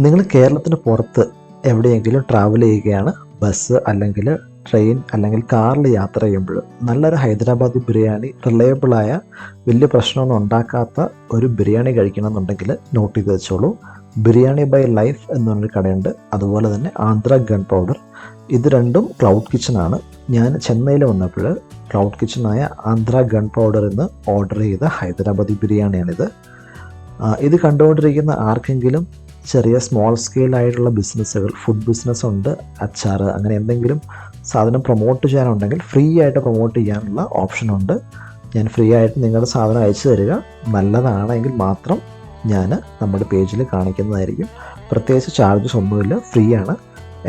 നിങ്ങൾ കേരളത്തിന് പുറത്ത് എവിടെയെങ്കിലും ട്രാവൽ ചെയ്യുകയാണ്, ബസ് അല്ലെങ്കിൽ ട്രെയിൻ അല്ലെങ്കിൽ കാറിൽ യാത്ര ചെയ്യുമ്പോൾ നല്ലൊരു ഹൈദരാബാദി ബിരിയാണി, റിലയബിളായ വലിയ പ്രശ്നമൊന്നും ഉണ്ടാക്കാത്ത ഒരു ബിരിയാണി കഴിക്കണമെന്നുണ്ടെങ്കിൽ നോട്ട് ചെയ്ത് വെച്ചോളൂ. ബിരിയാണി ബൈ ലൈഫ് എന്ന് പറഞ്ഞൊരു കടയുണ്ട്. അതുപോലെ തന്നെ ആന്ധ്ര ഗൺ പൗഡർ. ഇത് രണ്ടും ക്ലൗഡ് കിച്ചണാണ്. ഞാൻ ചെന്നൈയിൽ വന്നപ്പോൾ ക്ലൗഡ് കിച്ചണായ ആന്ധ്ര ഗൺ പൗഡർ എന്ന് ഓർഡർ ചെയ്ത ഹൈദരാബാദി ബിരിയാണിയാണിത്. ഇത് കണ്ടുകൊണ്ടിരിക്കുന്ന ആർക്കെങ്കിലും ചെറിയ സ്മോൾ സ്കെയിലായിട്ടുള്ള ബിസിനസ്സുകൾ, ഫുഡ് ബിസിനസ് ഉണ്ട്, അച്ചാർ, അങ്ങനെ എന്തെങ്കിലും സാധനം പ്രൊമോട്ട് ചെയ്യാനുണ്ടെങ്കിൽ ഫ്രീ ആയിട്ട് പ്രൊമോട്ട് ചെയ്യാനുള്ള ഓപ്ഷനുണ്ട്. ഞാൻ ഫ്രീ ആയിട്ട് നിങ്ങളുടെ സാധനം അയച്ചു തരിക. നല്ലതാണെങ്കിൽ മാത്രം ഞാൻ നമ്മുടെ പേജിൽ കാണിക്കുന്നതായിരിക്കും. പ്രത്യേകിച്ച് ചാർജസ് ഒന്നുമില്ല, ഫ്രീ ആണ്.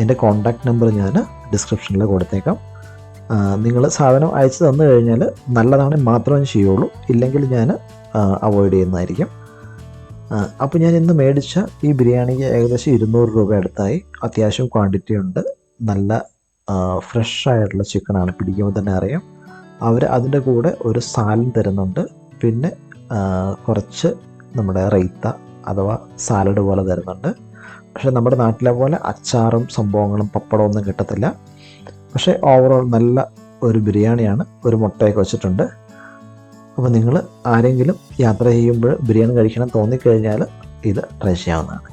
എൻ്റെ കോൺടാക്റ്റ് നമ്പർ ഞാൻ ഡിസ്ക്രിപ്ഷനിൽ കൊടുത്തേക്കാം. നിങ്ങൾ സാധനം അയച്ചു തന്നു കഴിഞ്ഞാൽ നല്ലതാണെങ്കിൽ മാത്രമേ ചെയ്യുള്ളൂ, ഇല്ലെങ്കിൽ ഞാൻ അവോയ്ഡ് ചെയ്യുന്നതായിരിക്കും. അപ്പോൾ ഞാൻ ഇന്ന് മേടിച്ച ഈ ബിരിയാണിക്ക് ഏകദേശം 200 രൂപ അടുത്തായി. അത്യാവശ്യം ക്വാണ്ടിറ്റി ഉണ്ട്. നല്ല ഫ്രഷ് ആയിട്ടുള്ള ചിക്കനാണ്, പിടിക്കുമ്പോൾ തന്നെ അറിയാം. അവർ അതിൻ്റെ കൂടെ ഒരു സാലഡ് തരുന്നുണ്ട്, പിന്നെ കുറച്ച് നമ്മുടെ റൈത്ത അഥവാ സാലഡ് പോലെ തരുന്നുണ്ട്. പക്ഷേ നമ്മുടെ നാട്ടിലെ പോലെ അച്ചാറും സംഭവങ്ങളും പപ്പടവും ഒന്നും കിട്ടത്തില്ല. പക്ഷേ ഓവറോൾ നല്ല ഒരു ബിരിയാണിയാണ്. ഒരു മുട്ടയൊക്കെ വെച്ചിട്ടുണ്ട്. അപ്പോൾ നിങ്ങൾ ആരെങ്കിലും യാത്ര ചെയ്യുമ്പോൾ ബിരിയാണി കഴിക്കണം തോന്നിക്കഴിഞ്ഞാൽ ഇത് ട്രൈ ചെയ്യാവുന്നതാണ്.